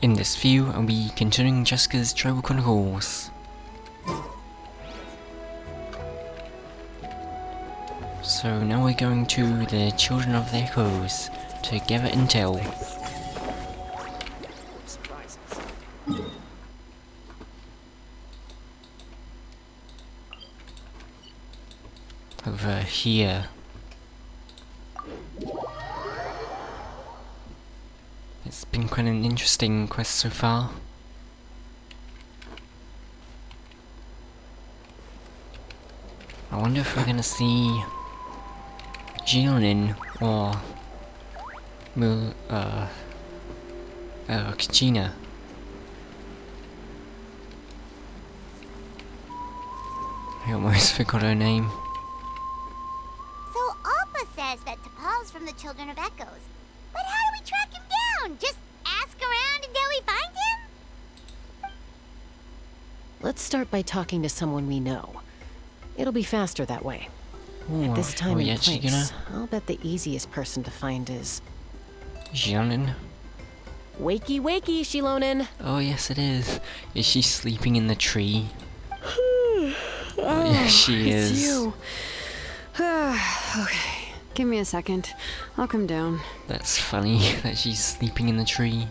In this view, I'll be continuing Chasca's Tribal Chronicles. So now we're going to the Children of the Echoes to gather intel. Over here. It's been quite an interesting quest so far. I wonder if we're gonna see Jilin or Kachina. I almost forgot her name. So Alpa says that T'Pol's from the Children of Echoes. But how do we track him down? Just ask around until we find him? Let's start by talking to someone we know. It'll be faster that way. Ooh, At this time and actually place, I'll bet the easiest person to find is... Jilin? Wakey wakey, Shilonin! Oh yes it is. Is she sleeping in the tree? Yes she is. It's you. Okay, give me a second. I'll come down. That's funny that she's sleeping in the tree.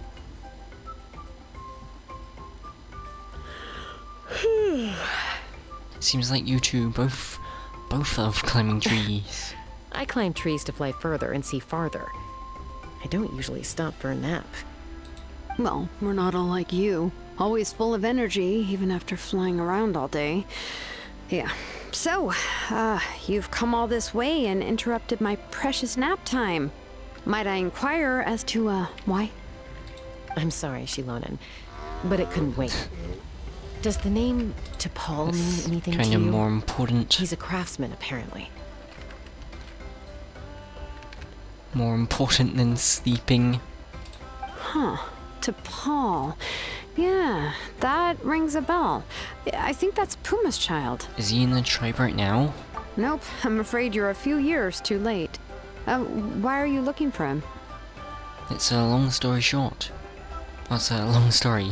Seems like you two both love climbing trees. I climb trees to fly further and see farther. I don't usually stop for a nap. Well, we're not all like you. Always full of energy, even after flying around all day. Yeah. So, you've come all this way and interrupted my precious nap time. Might I inquire as to, why? I'm sorry, Shilonin, but it couldn't wait. Does the name T'Pol mean anything to you? Kind of more important. He's a craftsman, apparently. More important than sleeping. Huh. T'Pol. Yeah, that rings a bell. I think that's Puma's child. Is he in the tribe right now? Nope, I'm afraid you're a few years too late. Why are you looking for him? It's a long story short. Well, it's a long story.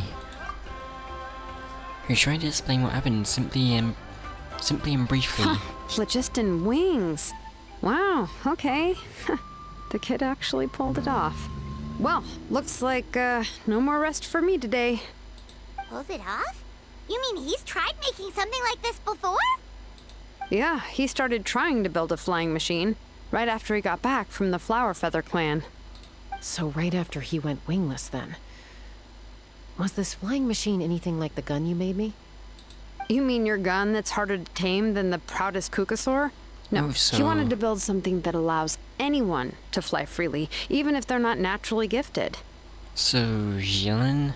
He tried to explain what happened simply and briefly. Phlogiston wings. Wow, okay. The kid actually pulled it off. Well, looks like no more rest for me today. Pulled it off? You mean he's tried making something like this before? Yeah, he started trying to build a flying machine right after he got back from the Flower Feather clan. So right after he went wingless, then. Was this flying machine anything like the gun you made me? You mean your gun that's harder to tame than the proudest Kukasaur? No, Oh, so- he wanted to build something that allows anyone to fly freely, even if they're not naturally gifted. So, Jilin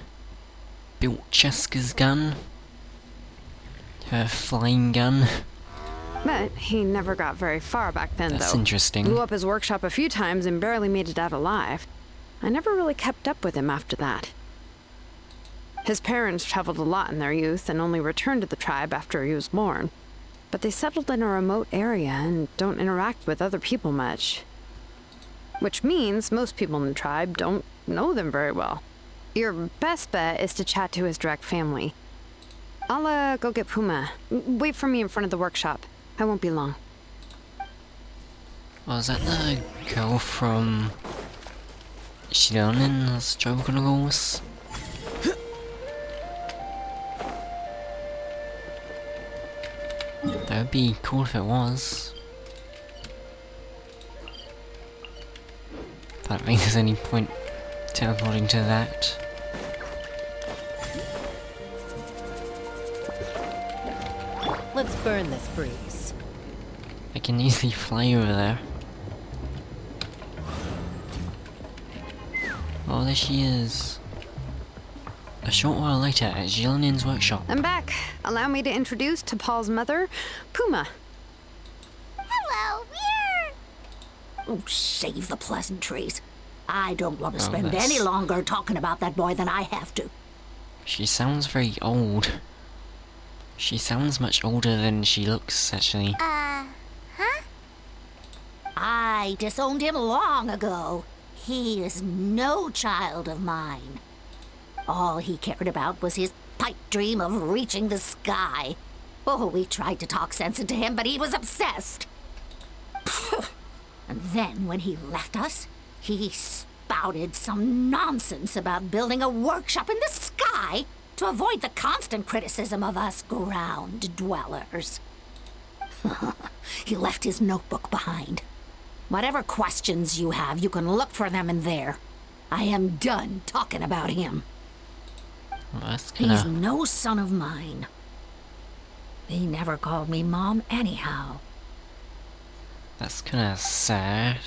built Chasca's gun? Her flying gun? But he never got very far back then, That's though. interesting. Blew up his workshop a few times and barely made it out alive. I never really kept up with him after that. His parents traveled a lot in their youth and only returned to the tribe after he was born. But they settled in a remote area and don't interact with other people much. Which means most people in the tribe don't know them very well. Your best bet is to chat to his direct family. I'll go get Puma. Wait for me in front of the workshop. I won't be long. Was that the girl from Shilonin's Tribal Chronicles? That would be cool if it was. But I don't think there's any point teleporting to that. Let's burn this breeze. I can easily fly over there. Oh, there she is. A short while later at Jilin's workshop. I'm back. Allow me to introduce T'Pol's mother, Puma. Hello, we're... Oh, save the pleasantries. I don't want to spend that's- any longer talking about that boy than I have to. She sounds very old. She sounds much older than she looks, actually. Huh? I disowned him long ago. He is no child of mine. All he cared about was his pipe dream of reaching the sky. Oh, we tried to talk sense into him, but he was obsessed. And then when he left us, he spouted some nonsense about building a workshop in the sky to avoid the constant criticism of us ground dwellers. He left his notebook behind. Whatever questions you have, you can look for them in there. I am done talking about him. Well, that's He's kinda... no son of mine. He never called me Mom anyhow. That's kinda sad.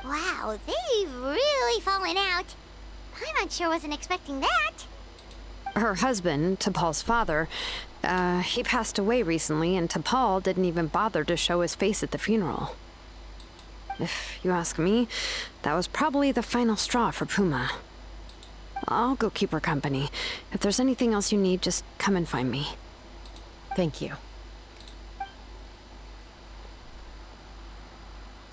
Wow, they've really fallen out. Paimon sure wasn't expecting that. Her husband, T'Pol's father, he passed away recently, and T'Pol didn't even bother to show his face at the funeral. If you ask me, that was probably the final straw for Puma. I'll go keep her company. If there's anything else you need, just come and find me. Thank you.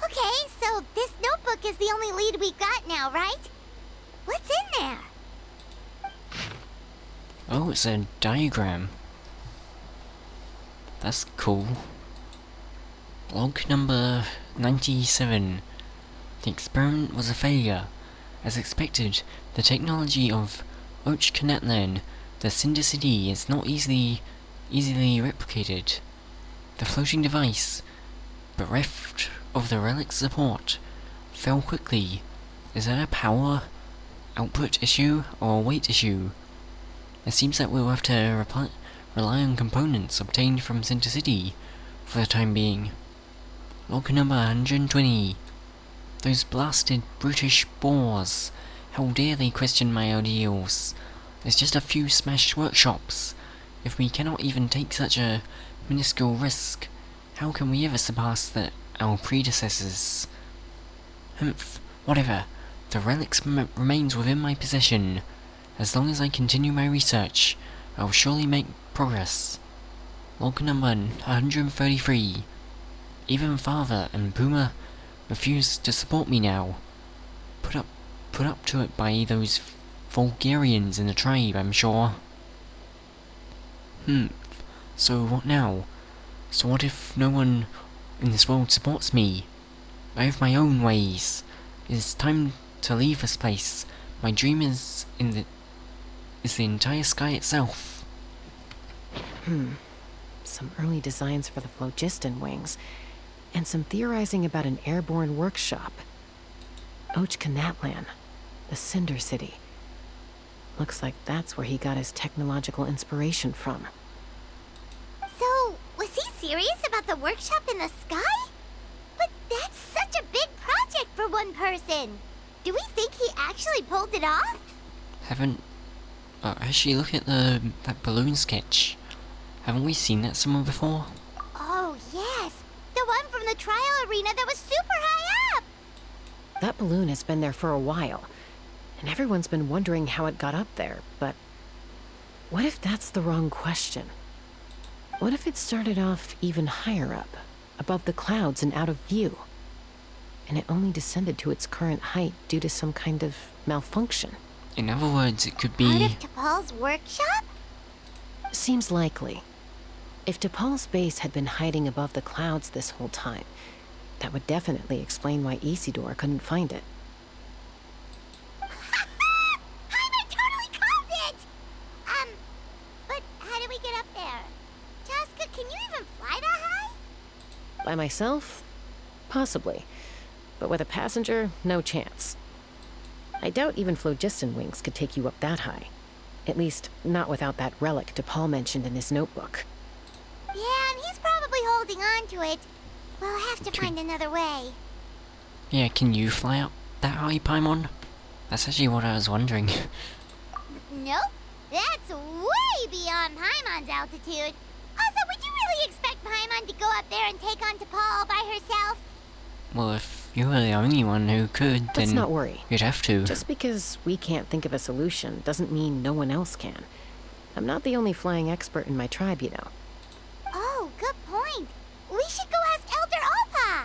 Okay, so this notebook is the only lead we got now, right? What's in there? Oh, it's a diagram. That's cool. Log number 97. The experiment was a failure. As expected, the technology of Ochkanatlan, the Cinder City, is not easily replicated. The floating device, bereft of the relic's support, fell quickly. Is that a power output issue or a weight issue? It seems that we'll have to rely on components obtained from Cinder City for the time being. Log number 120. Those blasted brutish boars. How dare they question my ideals? There's just a few smashed workshops. If we cannot even take such a minuscule risk, how can we ever surpass our predecessors? Humph, whatever. The relics remains within my possession. As long as I continue my research, I will surely make progress. Log number 133. Even Father and Puma refuse to support me now. Put up to it by those Vulgarians in the tribe, I'm sure. So what now? So what if no one in this world supports me? I have my own ways. It's time to leave this place. My dream is the entire sky itself. Some early designs for the phlogiston wings, and some theorizing about an airborne workshop. Ochkanatlan, the Cinder City. Looks like that's where he got his technological inspiration from. So, was he serious about the workshop in the sky? But that's such a big project for one person. Do we think he actually pulled it off? Actually, look at that balloon sketch. Haven't we seen that somewhere before? Oh, yes. The one from the trial arena that was super high up. That balloon has been there for a while, and everyone's been wondering how it got up there, but what if that's the wrong question? What if it started off even higher up, above the clouds and out of view, and it only descended to its current height due to some kind of malfunction? In other words, it could Out be... of T'Pol's workshop? Seems likely. If T'Pol's base had been hiding above the clouds this whole time, that would definitely explain why Isidore couldn't find it. I totally called it! But how do we get up there? Chasca, can you even fly that high? By myself? Possibly. But with a passenger, no chance. I doubt even phlogiston wings could take you up that high. At least, not without that relic T'Pol mentioned in his notebook. Yeah, and he's probably holding on to it. We'll have to find another way. Yeah, can you fly up that high, Paimon? That's actually what I was wondering. Nope. That's way beyond Paimon's altitude. Also, would you really expect Paimon to go up there and take on T'Pol all by herself? Well, if you were the only one who could, then Let's not worry. you'd have to. Just because we can't think of a solution doesn't mean no one else can. I'm not the only flying expert in my tribe, you know. Oh, good point. We should go ask Elder Opa.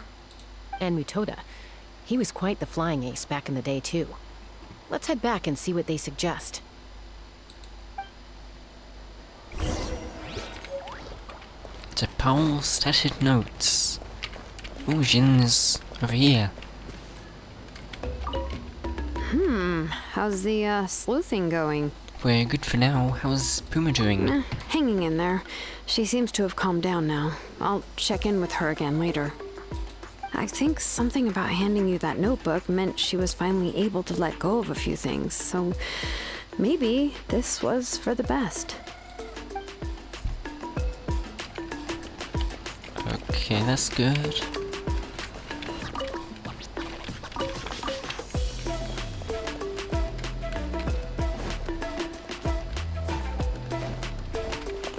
And Mutoda. He was quite the flying ace back in the day, too. Let's head back and see what they suggest. To Paul's statted notes. Oh, Jin's over here. How's the sleuthing going? We're good for now. How's Puma doing? Hanging in there. She seems to have calmed down now. I'll check in with her again later. I think something about handing you that notebook meant she was finally able to let go of a few things, so maybe this was for the best. Okay, that's good.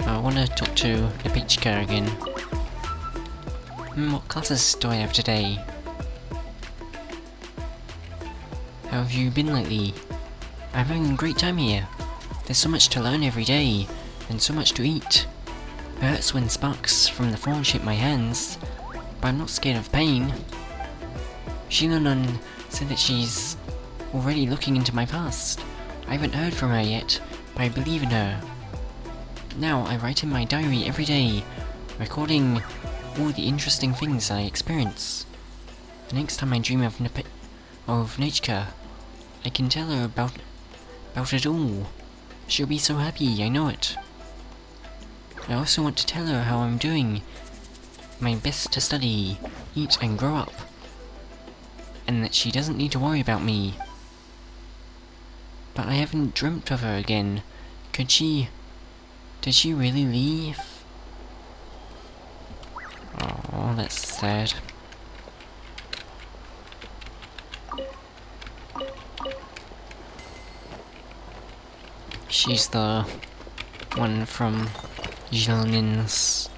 I want to talk to the Patchsoka again. What classes do I have today? How have you been lately? I'm having a great time here. There's so much to learn every day, and so much to eat. It hurts when sparks from the forge hit my hands, but I'm not scared of pain. Shilonon said that she's already looking into my past. I haven't heard from her yet, but I believe in her. Now I write in my diary every day, recording all the interesting things I experience. The next time I dream of Nachka, I can tell her about it all. She'll be so happy, I know it. I also want to tell her how I'm doing my best to study, eat and grow up, and that she doesn't need to worry about me. But I haven't dreamt of her again. Did she really leave? Oh, that's sad. She's the one from Jilin's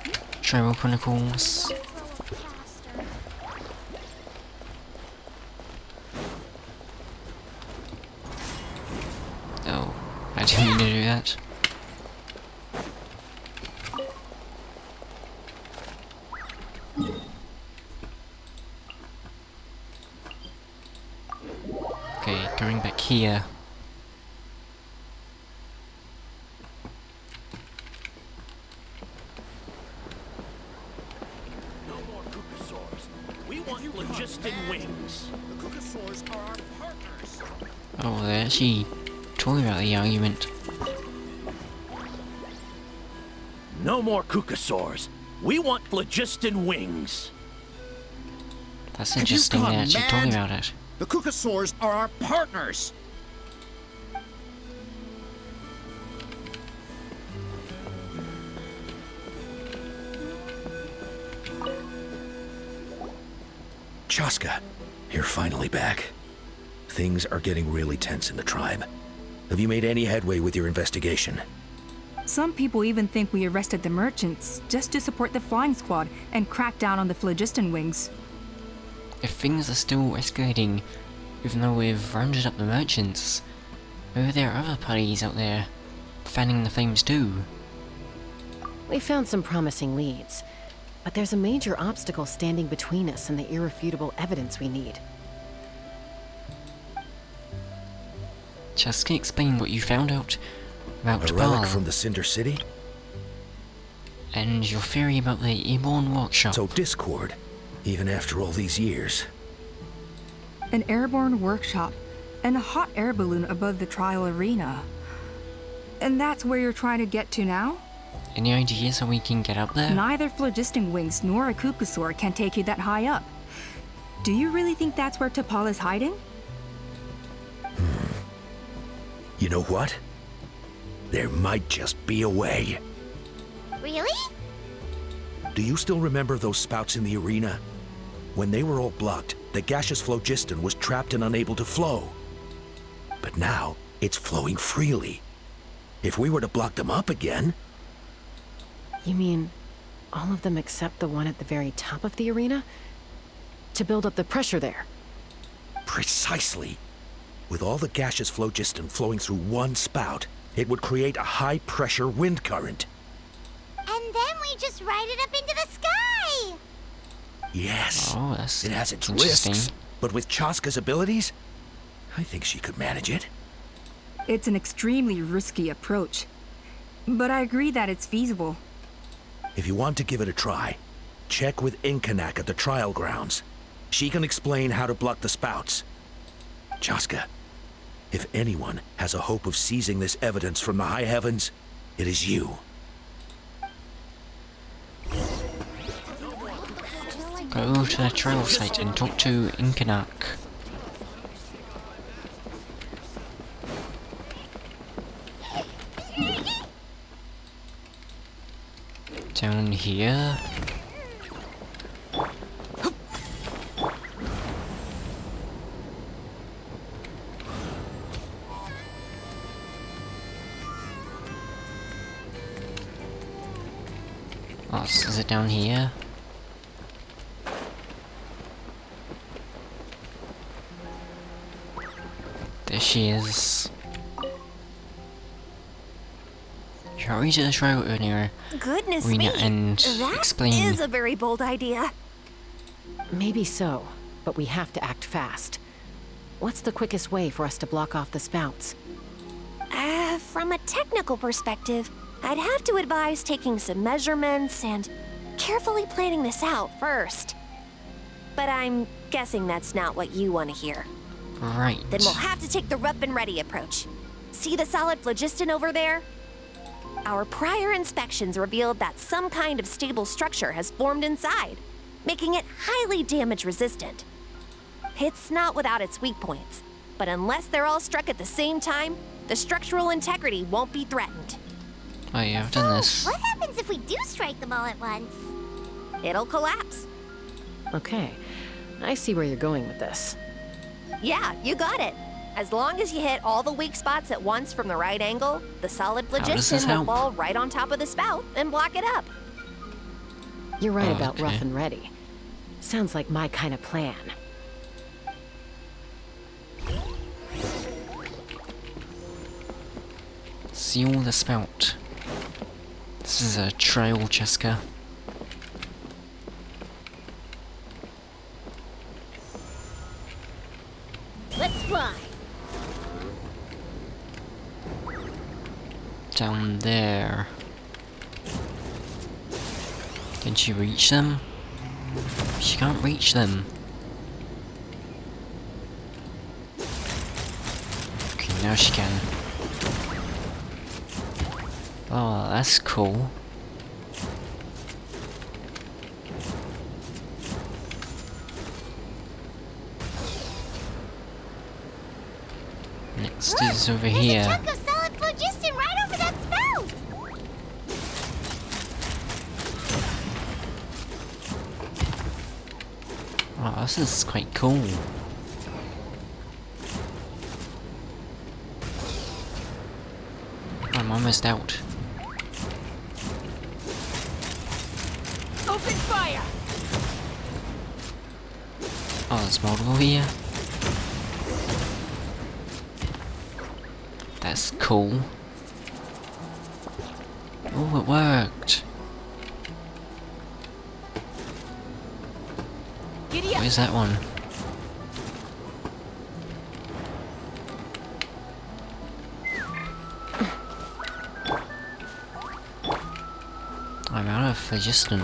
Chronicals. Oh, I didn't mean to do that. Okay, going back here. No more Kukasaurs. We want phlogiston wings. The Kukasaurs are our partners. Oh, they're actually talking about the argument. No more Kukasaurs. We want phlogiston wings. That's Have you interesting, they're gone actually mad? talking about it. The Kukasaurs are our partners! Chasca, you're finally back. Things are getting really tense in the tribe. Have you made any headway with your investigation? Some people even think we arrested the merchants just to support the flying squad and crack down on the phlogiston wings. If things are still escalating, even though we've rounded up the merchants, maybe there are other parties out there fanning the flames too. We found some promising leads, but there's a major obstacle standing between us and the irrefutable evidence we need. Chasca, explain what you found out about A relic Baal from the Cinder City? and your theory about the airborne workshop. So Discord, even after all these years. An airborne workshop and a hot air balloon above the trial arena. And that's where you're trying to get to now? Any ideas how we can get up there? Neither phlogiston wings nor a Kukusaur can take you that high up. Do you really think that's where T'Pol is hiding? You know what? There might just be a way. Really? Do you still remember those spouts in the arena? When they were all blocked, the gaseous phlogiston was trapped and unable to flow. But now, it's flowing freely. If we were to block them up again... You mean all of them except the one at the very top of the arena? To build up the pressure there? Precisely. With all the gaseous phlogiston flowing through one spout, it would create a high-pressure wind current. And then we just ride it up into the sky! Yes. Oh, that's It has its interesting. risks, but with Chasca's abilities, I think she could manage it. It's an extremely risky approach, but I agree that it's feasible. If you want to give it a try, check with Inkanak at the trial grounds. She can explain how to block the spouts. Chasca, if anyone has a hope of seizing this evidence from the high heavens, it is you. Go to the trial site and talk to Inkanak. Down here. Oh, is it down here? There she is. Shall we to the trial earlier? Goodness Rena, me, and that explain. is a very bold idea. Maybe so, but we have to act fast. What's the quickest way for us to block off the spouts? From a technical perspective, I'd have to advise taking some measurements and carefully planning this out first. But I'm guessing that's not what you want to hear. Right. Then we'll have to take the rough and ready approach. See the solid phlogiston over there? Our prior inspections revealed that some kind of stable structure has formed inside, making it highly damage resistant. It's not without its weak points, but unless they're all struck at the same time, the structural integrity won't be threatened. Oh yeah, I've done this. What happens if we do strike them all at once? It'll collapse. Okay, I see where you're going with this. Yeah, you got it. As long as you hit all the weak spots at once from the right angle, the solid does this phlogiston will help? fall right on top of the spout and block it up. You're right Oh, about okay. rough and ready. Sounds like my kind of plan. Seal the spout. This is a trial, Chasca. Let's fly. Down there. Can she reach them? She can't reach them. Okay, now she can. Oh, that's cool. Next is over There's here. a chunk of solid phlogiston right over that spout. Oh, this is quite cool. I'm almost out. Open fire! Oh, there's multiple here. That's cool. Oh, it worked. Giddy up! Where's that one? I'm out of phlogiston.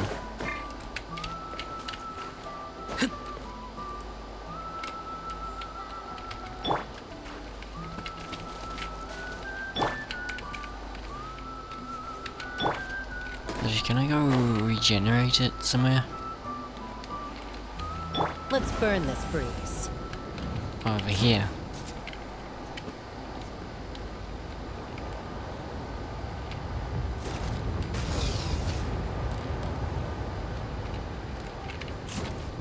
Can I go regenerate it somewhere? Let's burn this breeze. Over here.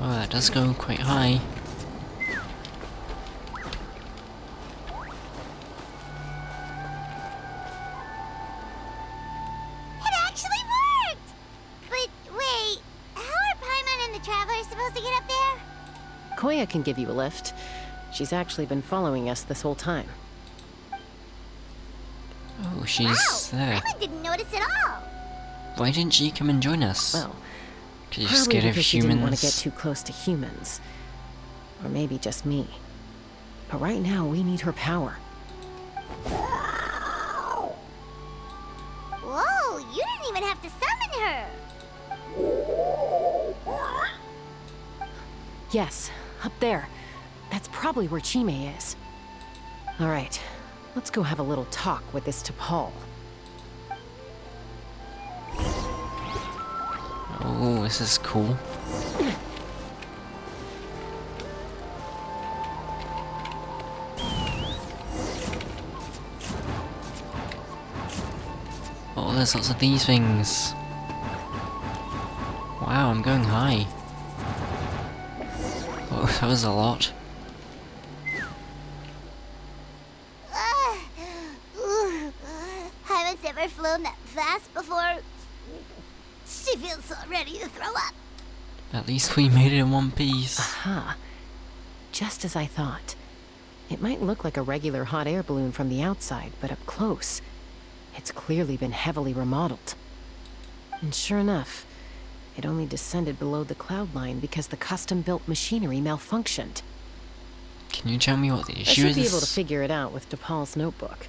Oh, that does go quite high. It actually worked! But wait, how are Paimon and the Travelers supposed to get up there? Koya can give you a lift. She's actually been following us this whole time. Oh, she's there. Paimon didn't notice at all. Why didn't she come and join us? Well, You're Probably scared of because she didn't want to get humans? too close to humans. Or maybe just me. But right now, we need her power. Whoa, you didn't even have to summon her. Yes, up there. That's probably where Chime is. All right, let's go have a little talk with this T'Pol. Oh, this is cool. Oh, there's lots of these things. Wow, I'm going high. Oh, that was a lot. Haven't ever flown that fast before. She feels so ready to throw up. At least we made it in one piece. Aha. Just as I thought. It might look like a regular hot air balloon from the outside, but up close, it's clearly been heavily remodeled. And sure enough, it only descended below the cloud line because the custom-built machinery malfunctioned. Can you tell me what the I issue should is? be able to figure it out with T'Pol's notebook.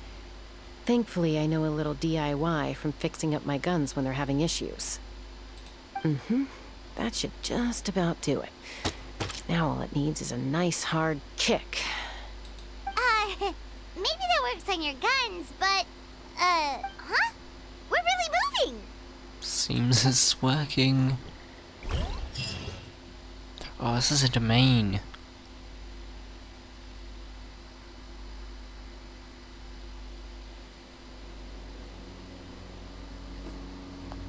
Thankfully, I know a little DIY from fixing up my guns when they're having issues. That should just about do it. Now all it needs is a nice hard kick. Maybe that works on your guns, but, huh? We're really moving. Seems it's working. Oh, this is a domain.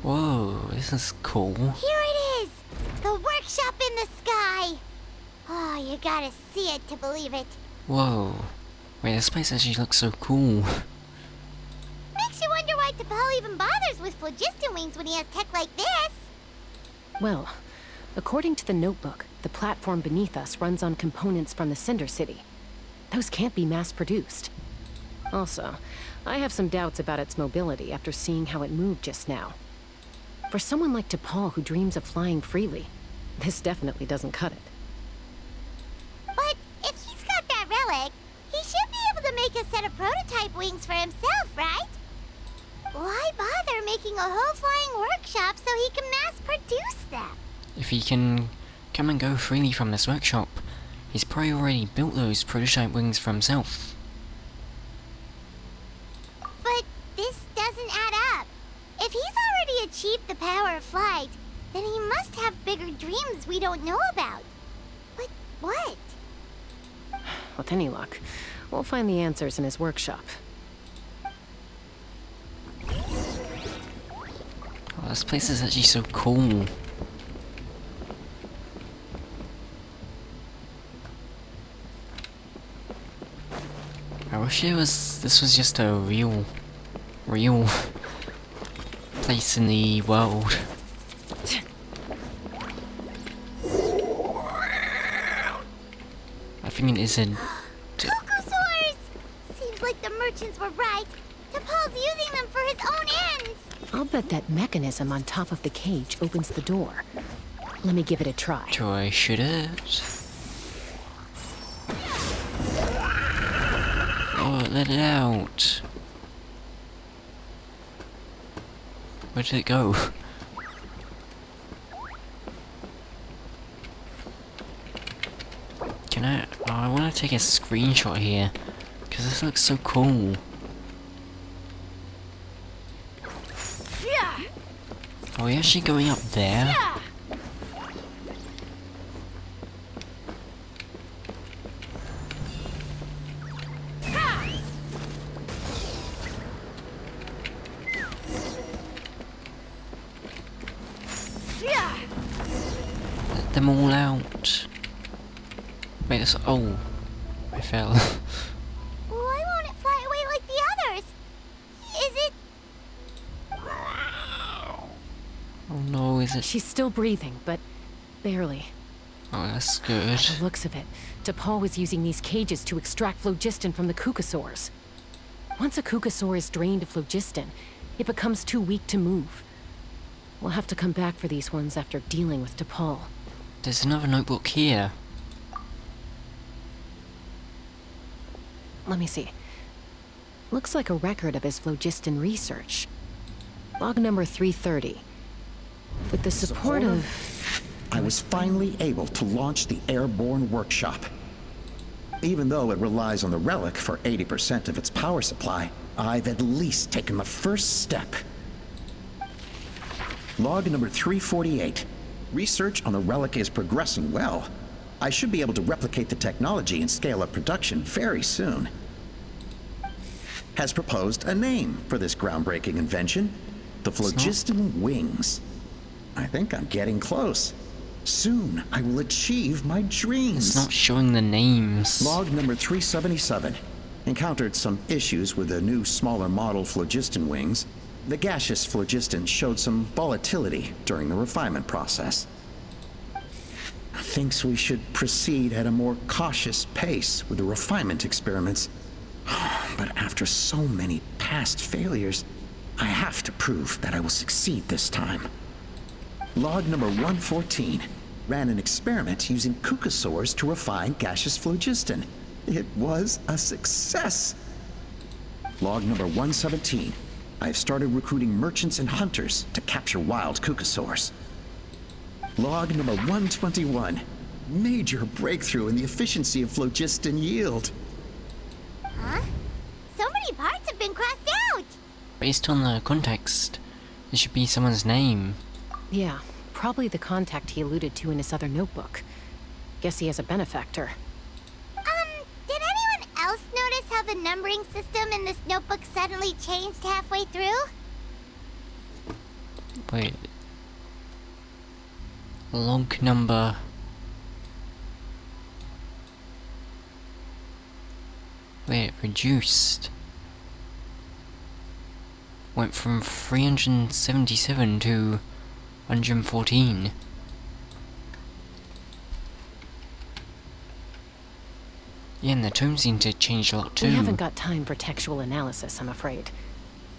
Whoa, this is cool. Here it is! The workshop in the sky! Oh, you gotta see it to believe it. Whoa. Wait, this place actually looks so cool. Makes you wonder why T'Pol even bothers with phlogiston wings when he has tech like this. Well, according to the notebook, the platform beneath us runs on components from the Cinder City. Those can't be mass-produced. Also, I have some doubts about its mobility after seeing how it moved just now. For someone like T'Pol who dreams of flying freely, this definitely doesn't cut it. But if he's got that relic, he should be able to make a set of prototype wings for himself, right? Why bother making a whole flying workshop so he can mass-produce them? If he can come and go freely from this workshop, he's probably already built those prototype wings for himself. But this doesn't add up. If he's already achieved the power of flight, then he must have bigger dreams we don't know about. But what? With any luck, we'll find the answers in his workshop. Oh, this place is actually so cool. I wish this was just a real place in the world. I think it isn't. Cocosaurs! Seems like the merchants were right. T'Pol's using them for his own ends. I'll bet that mechanism on top of the cage opens the door. Let me give it a try. Try should it? Oh, let it out. Where did it go? Can I? Oh, I want to take a screenshot here, because this looks so cool. Are we actually going up there? Let them all out. Wait, that's... Oh. I fell. Why won't it fly away like the others? Is it... Oh no, is it... She's still breathing, but barely. Oh, that's good. The looks of it, T'Pol was using these cages to extract phlogiston from the Kukasaurs. Once a Kukasaur is drained of phlogiston, it becomes too weak to move. We'll have to come back for these ones after dealing with DePaul. There's another notebook here. Let me see. Looks like a record of his phlogiston research. Log number 330. With the support of... I was finally able to launch the airborne workshop. Even though it relies on the relic for 80% of its power supply, I've at least taken the first step. Log number 348. Research on the relic is progressing well. I should be able to replicate the technology and scale up production very soon. Has proposed a name for this groundbreaking invention. The phlogiston wings. I think I'm getting close. Soon, I will achieve my dreams. It's not showing the names. Log number 377. Encountered some issues with the new, smaller model phlogiston wings. The gaseous phlogiston showed some volatility during the refinement process. Thinks we should proceed at a more cautious pace with the refinement experiments. But after so many past failures, I have to prove that I will succeed this time. Log number 114. Ran an experiment using cucosaurs to refine gaseous phlogiston. It was a success. Log number 117. I've started recruiting merchants and hunters to capture wild cucosaurs. Log number 121. Major breakthrough in the efficiency of phlogiston yield. Huh? So many parts have been crossed out! Based on the context, it should be someone's name. Yeah, probably the contact he alluded to in his other notebook. Guess he has a benefactor. Did anyone else notice how the numbering system in this notebook suddenly changed halfway through? Wait. Log number... Wait, reduced. Went from 377 to 114. Yeah, and the tone seemed to change a lot too. We haven't got time for textual analysis, I'm afraid.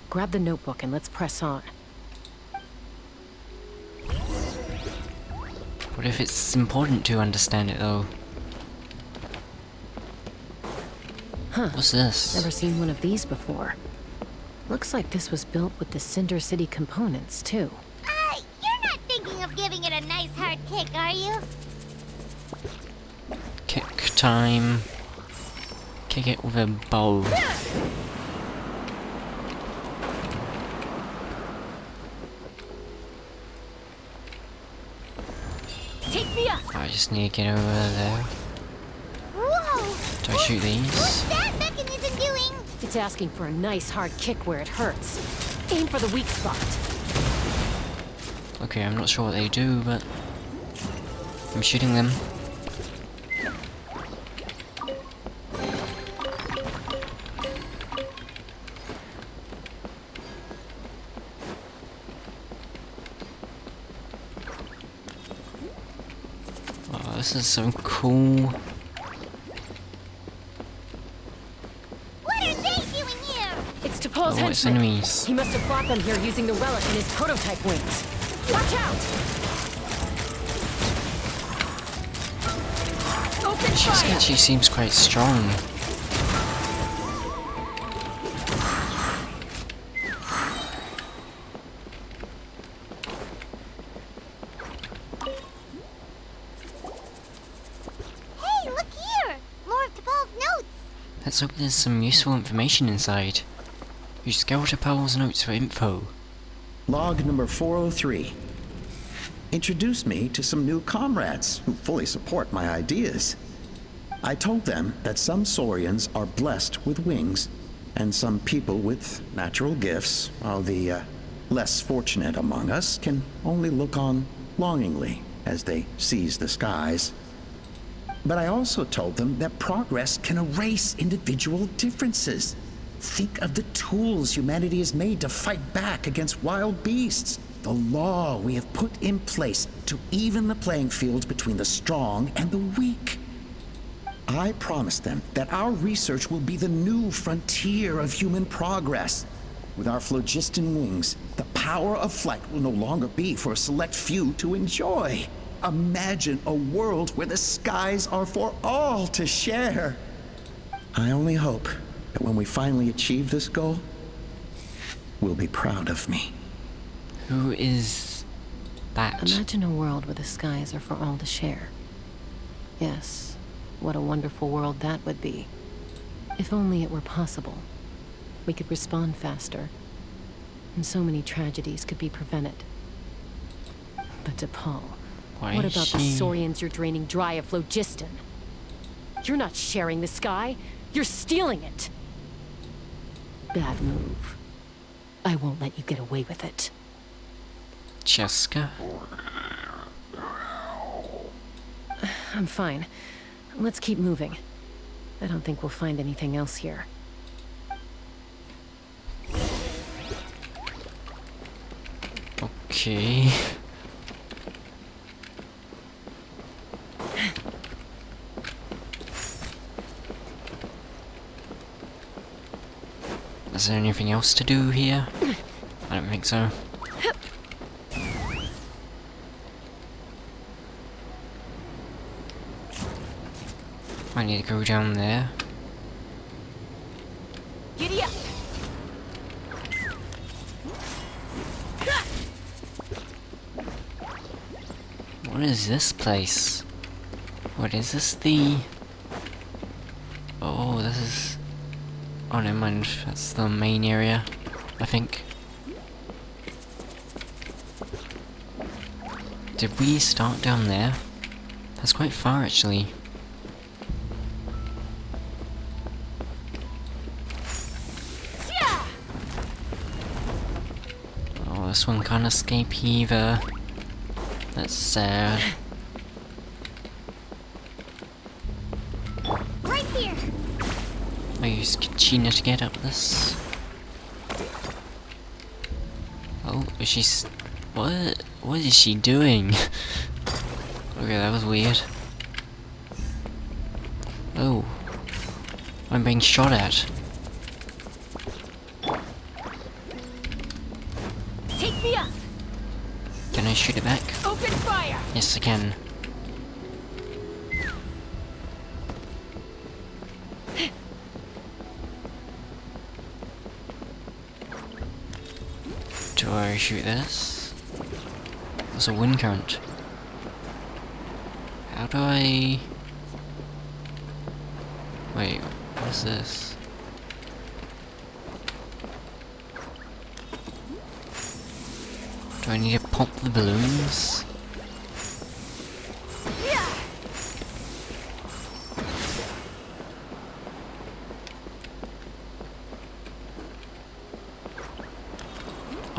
Grab the notebook and let's press on. What if it's important to understand it though? Huh. What's this? Never seen one of these before. Looks like this was built with the Cinder City components, too. You're not thinking of giving it a nice hard kick, are you? Kick time. Kick it with a bow. Take me up! I just need to get over there. Whoa! Do I shoot these? What's that mechanism doing? It's asking for a nice hard kick where it hurts. Aim for the weak spot. Okay, I'm not sure what they do, but... I'm shooting them. Oh, this is so cool. It's T'Pol's Oh, it's henchmen. enemies. He must have brought them here using the relic in his prototype wings. Watch out! Open Chasca actually seems quite strong. Hey, look here! More of T'Pol's notes! Let's hope there's some useful information inside. Use Skeletor Powell's notes for info. Log number 403. Introduced me to some new comrades who fully support my ideas. I told them that some Saurians are blessed with wings, and some people with natural gifts, while the less fortunate among us can only look on longingly as they seize the skies. But I also told them that progress can erase individual differences. Think of the tools humanity has made to fight back against wild beasts. The law we have put in place to even the playing field between the strong and the weak. I promised them that our research will be the new frontier of human progress. With our phlogiston wings, the power of flight will no longer be for a select few to enjoy. Imagine a world where the skies are for all to share. I only hope that when we finally achieve this goal, we'll be proud of me. Who is that? Imagine a world where the skies are for all to share. Yes, what a wonderful world that would be. If only it were possible. We could respond faster, and so many tragedies could be prevented. But DePaul, what about the Saurians you're draining dry of phlogiston? You're not sharing the sky, you're stealing it! Bad move. I won't let you get away with it. Chasca? I'm fine. Let's keep moving. I don't think we'll find anything else here. Okay. Is there anything else to do here? I don't think so. I need to go down there. Giddy up! What is this place? What is this? Oh, this is... Oh, never mind. That's the main area, I think. Did we start down there? That's quite far, actually. Oh, this one can't escape either. That's sad. Right here! I use Kachina to get up this. Oh, is she... What? What is she doing? Okay, that was weird. Oh. I'm being shot at. Take me up! Can I shoot it back? Open fire! Yes, I can. Do I shoot this? There's a wind current. How do I... Wait, what's this? Do I need to pop the balloons?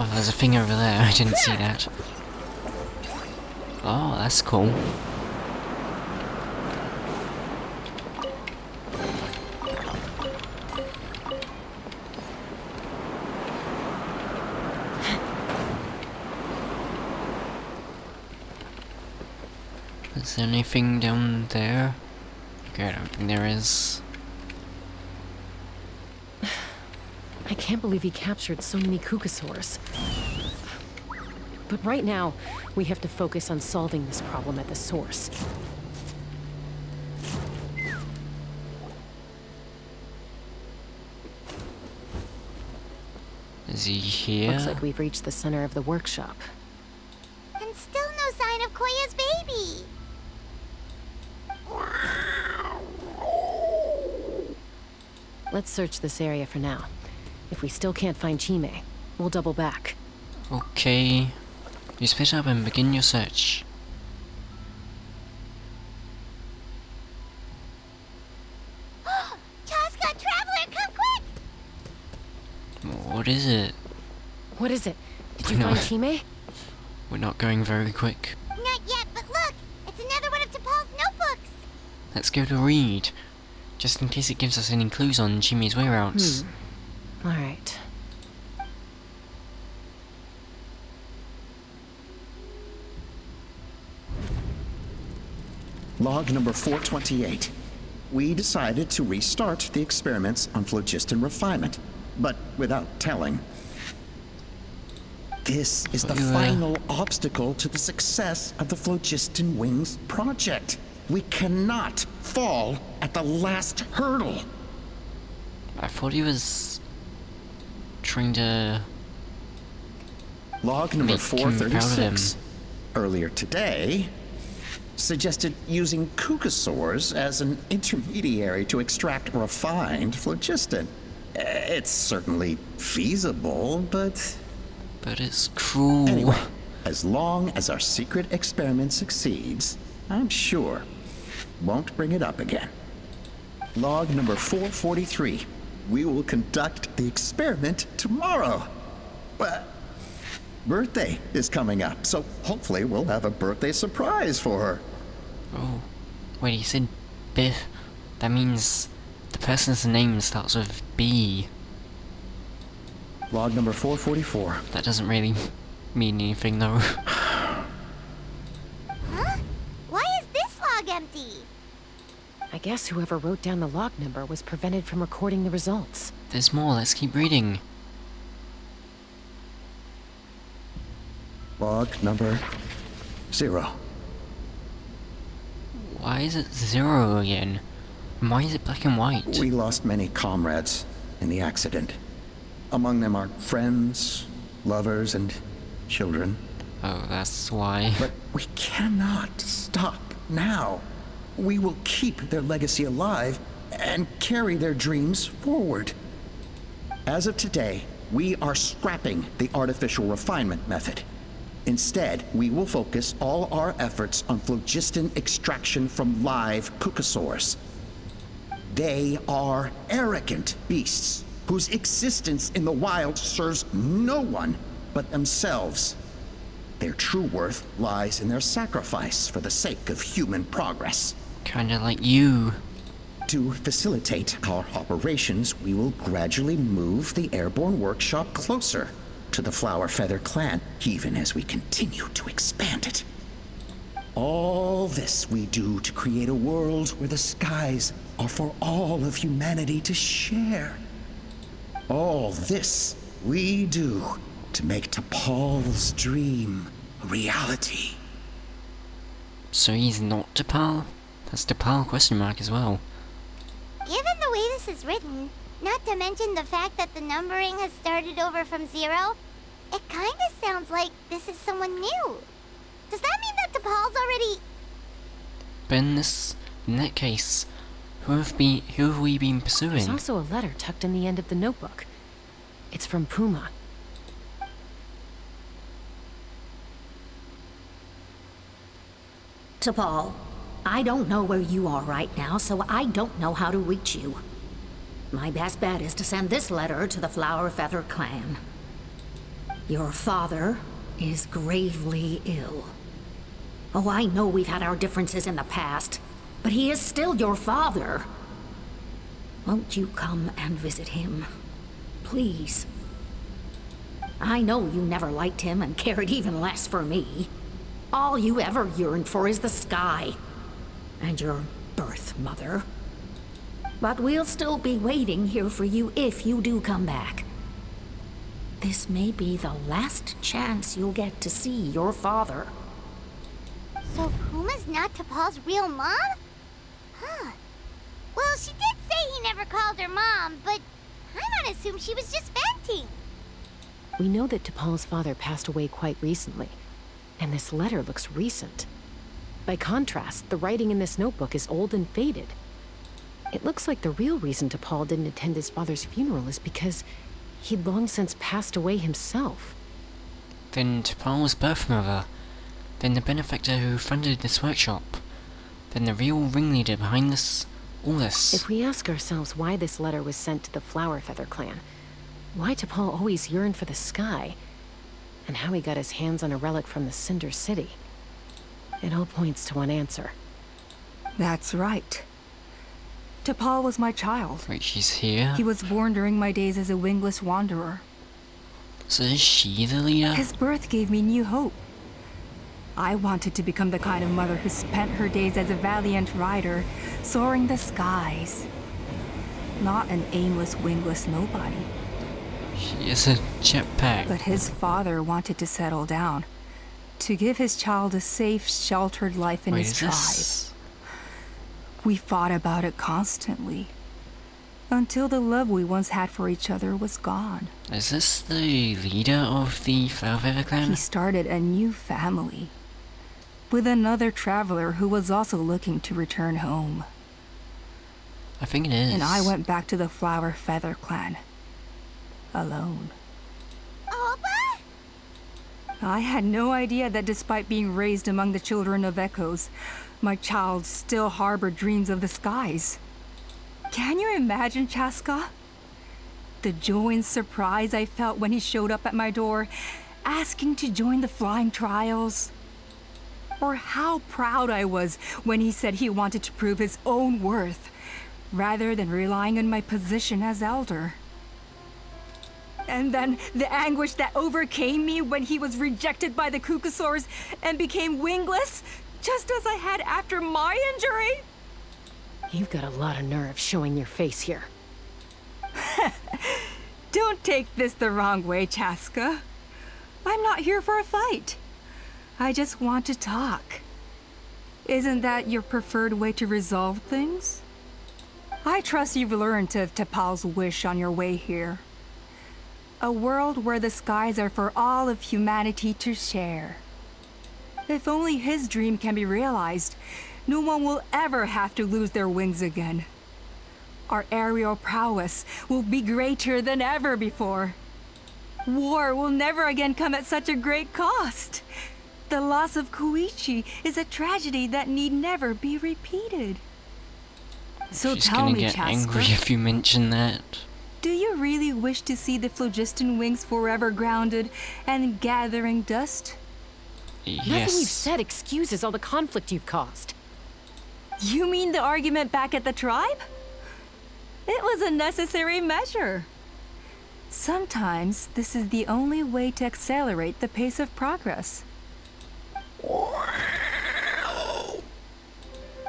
Oh, there's a thing over there. I didn't see that. Oh, that's cool. Is there anything down there? Okay, I don't think there is. I can't believe he captured so many Kukasaurs. But right now, we have to focus on solving this problem at the source. Is he here? Looks like we've reached the center of the workshop. And still no sign of Koya's baby! Let's search this area for now. If we still can't find Chime, we'll double back. Okay. You split up and begin your search. Chasca, Traveler, come quick! What is it? What is it? Did you No. find Chime? We're not going very quick. Not yet, but look! It's another one of T'Pol's notebooks! Let's go to read. Just in case it gives us any clues on Jimmy's whereabouts. Alright. Log number 428. We decided to restart the experiments on phlogiston refinement, but without telling, This is the final obstacle to the success of the Phlogiston Wings project. We cannot fall at the last hurdle. I thought he was trying to Log number make him proud of him. 436, earlier today, suggested using Kukasaurs as an intermediary to extract refined phlogiston. It's certainly feasible, but it's cruel. anyway, as long as our secret experiment succeeds, I'm sure won't bring it up again. Log number 443. We will conduct the experiment tomorrow. Well, birthday is coming up, so hopefully we'll have a birthday surprise for her. Oh, wait, he said Biff. That means the person's name starts with B. Log number 444. That doesn't really mean anything, though. Huh? Why is this log empty? I guess whoever wrote down the log number was prevented from recording the results. There's more, let's keep reading. Log number 0. Why is it 0 again? And why is it black and white? We lost many comrades in the accident. Among them are friends, lovers, and children. Oh, that's why. But we cannot stop now. We will keep their legacy alive and carry their dreams forward. As of today, we are scrapping the artificial refinement method. Instead, we will focus all our efforts on phlogiston extraction from live Kukasaurs. They are arrogant beasts whose existence in the wild serves no one but themselves. Their true worth lies in their sacrifice for the sake of human progress. Kinda like you. To facilitate our operations, we will gradually move the airborne workshop closer to the Flower Feather clan, even as we continue to expand it. All this we do to create a world where the skies are for all of humanity to share. All this we do to make T'Pol's dream a reality. So he's not T'Pol? That's T'Pol question mark as well. Given the way this is written, not to mention the fact that the numbering has started over from 0, it kinda sounds like this is someone new. Does that mean that T'Pol's already... But in that case, who have we been pursuing? There's also a letter tucked in the end of the notebook. It's from Puma. T'Pol, I don't know where you are right now, so I don't know how to reach you. My best bet is to send this letter to the Flower Feather clan. Your father is gravely ill. Oh, I know we've had our differences in the past, but he is still your father. Won't you come and visit him? Please. I know you never liked him and cared even less for me. All you ever yearned for is the sky. And your birth mother. But we'll still be waiting here for you if you do come back. This may be the last chance you'll get to see your father. So Puma's not T'Pol's real mom? Huh. Well, she did say he never called her mom, but I'm gonna assume she was just venting. We know that T'Pol's father passed away quite recently, and this letter looks recent. By contrast, the writing in this notebook is old and faded. It looks like the real reason T'Pol didn't attend his father's funeral is because he'd long since passed away himself. Then T'Pol's birth mother. Then the benefactor who funded this workshop. Then the real ringleader behind all this. If we ask ourselves why this letter was sent to the Flower Feather clan, why T'Pol always yearned for the sky, and how he got his hands on a relic from the Cinder City, it all points to one answer. That's right. T'Pol was my child. Wait, she's here? He was born during my days as a wingless wanderer. So is she the leader? His birth gave me new hope. I wanted to become the kind of mother who spent her days as a valiant rider, soaring the skies. Not an aimless, wingless nobody. He is a jetpack. But his father wanted to settle down, to give his child a safe, sheltered life in his tribe. We fought about it constantly, until the love we once had for each other was gone. Is this the leader of the Flower Feather clan? He started a new family, with another traveler who was also looking to return home. I think it is. And I went back to the Flower Feather clan, alone. Opa? I had no idea that despite being raised among the children of echoes, my child still harbored dreams of the skies. Can you imagine, Chasca? The joy and surprise I felt when he showed up at my door, asking to join the flying trials. Or how proud I was when he said he wanted to prove his own worth, rather than relying on my position as elder. And then the anguish that overcame me when he was rejected by the Kukusaurs and became wingless, just as I had after my injury. You've got a lot of nerve showing your face here. Don't take this the wrong way, Chasca. I'm not here for a fight. I just want to talk. Isn't that your preferred way to resolve things? I trust you've learned of T'Pol's wish on your way here. A world where the skies are for all of humanity to share. If only his dream can be realized, no one will ever have to lose their wings again. Our aerial prowess will be greater than ever before. War will never again come at such a great cost. The loss of Koichi is a tragedy that need never be repeated. So She's tell gonna me, get Chasca, angry if you mention that. do you really wish to see the phlogiston wings forever grounded and gathering dust? Yes. Nothing you've said excuses all the conflict you've caused. You mean the argument back at the tribe? It was a necessary measure. Sometimes this is the only way to accelerate the pace of progress.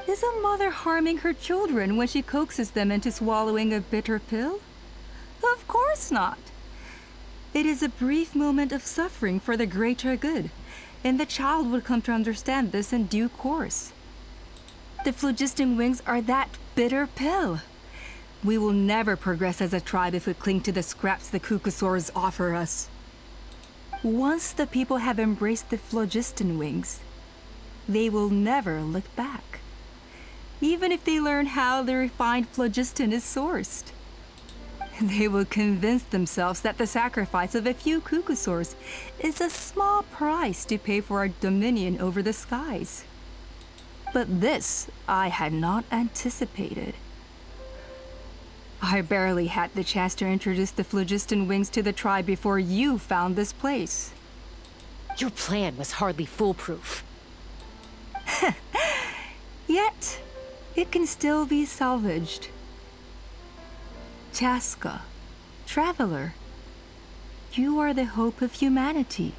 Is a mother harming her children when she coaxes them into swallowing a bitter pill? Of course not. It is a brief moment of suffering for the greater good, and the child would come to understand this in due course. The phlogiston wings are that bitter pill. We will never progress as a tribe if we cling to the scraps the Kukusaurs offer us. Once the people have embraced the phlogiston wings, they will never look back. Even if they learn how the refined phlogiston is sourced. They will convince themselves that the sacrifice of a few Kukusaurs is a small price to pay for our dominion over the skies. But this I had not anticipated. I barely had the chance to introduce the phlogiston wings to the tribe before you found this place. Your plan was hardly foolproof. Yet, it can still be salvaged. Chasca, traveler, you are the hope of humanity.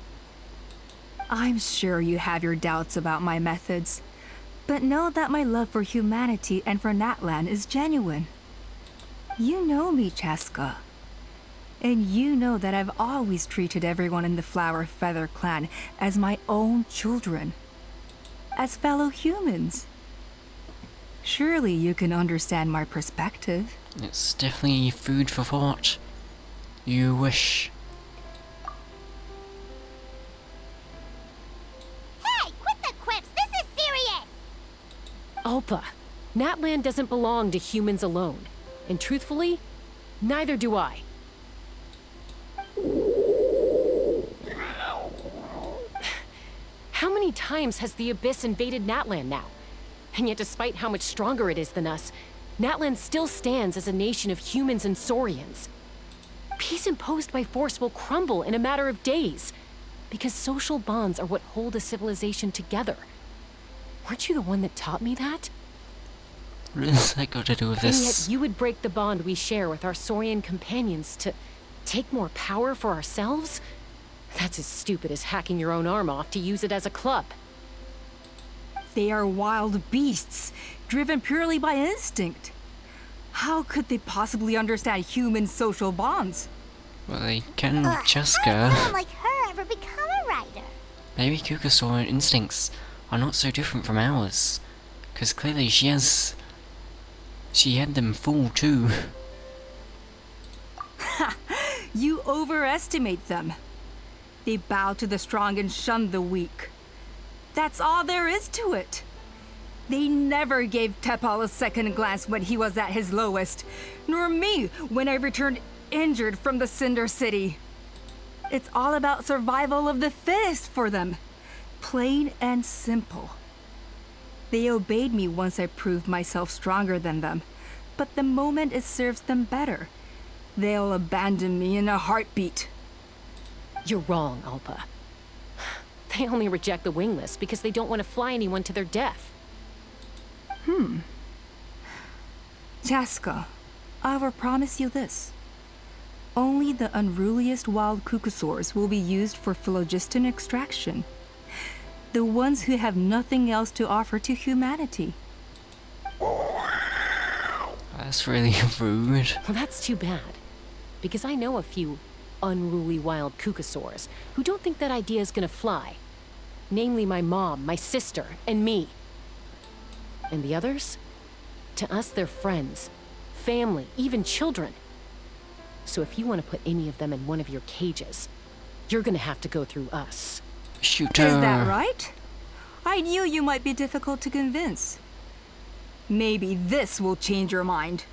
I'm sure you have your doubts about my methods, but know that my love for humanity and for Natlan is genuine. You know me, Chasca. And you know that I've always treated everyone in the Flower Feather clan as my own children. As fellow humans. Surely you can understand my perspective. It's definitely food for thought. You wish. Hey, quit the quips! This is serious! Opa, Natlan doesn't belong to humans alone. And truthfully, neither do I. How many times has the Abyss invaded Natlan now? And yet despite how much stronger it is than us, Natlan still stands as a nation of humans and saurians. Peace imposed by force will crumble in a matter of days, because social bonds are what hold a civilization together. Weren't you the one that taught me that? What has that got to do with And this? yet you would break the bond we share with our saurian companions to take more power for ourselves? That's as stupid as hacking your own arm off to use it as a club. They are wild beasts, driven purely by instinct. How could they possibly understand human social bonds? Well, they can How Chasca. did someone like her ever become a writer? Maybe Kukasaur instincts are not so different from ours. Because clearly she had them fooled too. You overestimate them. They bow to the strong and shun the weak. That's all there is to it. They never gave Tepal a second glance when he was at his lowest, nor me when I returned injured from the Cinder City. It's all about survival of the fittest for them. Plain and simple. They obeyed me once I proved myself stronger than them, but the moment it serves them better, they'll abandon me in a heartbeat. You're wrong, Alpa. They only reject the wingless because they don't want to fly anyone to their death. Chasca, I will promise you this. Only the unruliest wild Kukasaurs will be used for phlogiston extraction. The ones who have nothing else to offer to humanity. That's really rude. Well, that's too bad. Because I know a few unruly wild Kukasaurs who don't think that idea is gonna fly. Namely my mom, my sister, and me. And the others? To us, they're friends, family, even children. So if you want to put any of them in one of your cages, you're gonna have to go through us. Shoot her. Is that right? I knew you might be difficult to convince. Maybe this will change your mind.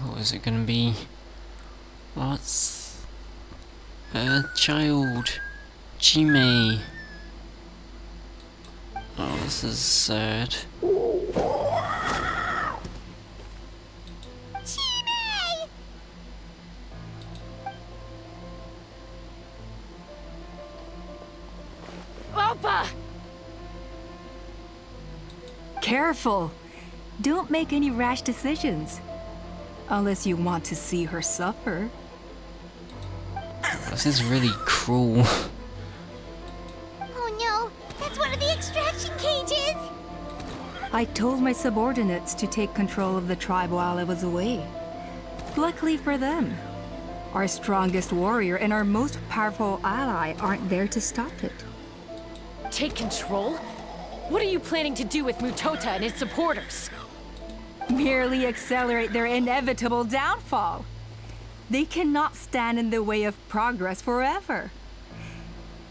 What is it gonna be? What's a child? Chime. Oh, this is sad. Chime! Alpa! Careful! Don't make any rash decisions. Unless you want to see her suffer. This is really cruel. Oh no, that's one of the extraction cages! I told my subordinates to take control of the tribe while I was away. Luckily for them, our strongest warrior and our most powerful ally aren't there to stop it. Take control? What are you planning to do with Mutota and his supporters? Merely accelerate their inevitable downfall. They cannot stand in the way of progress forever.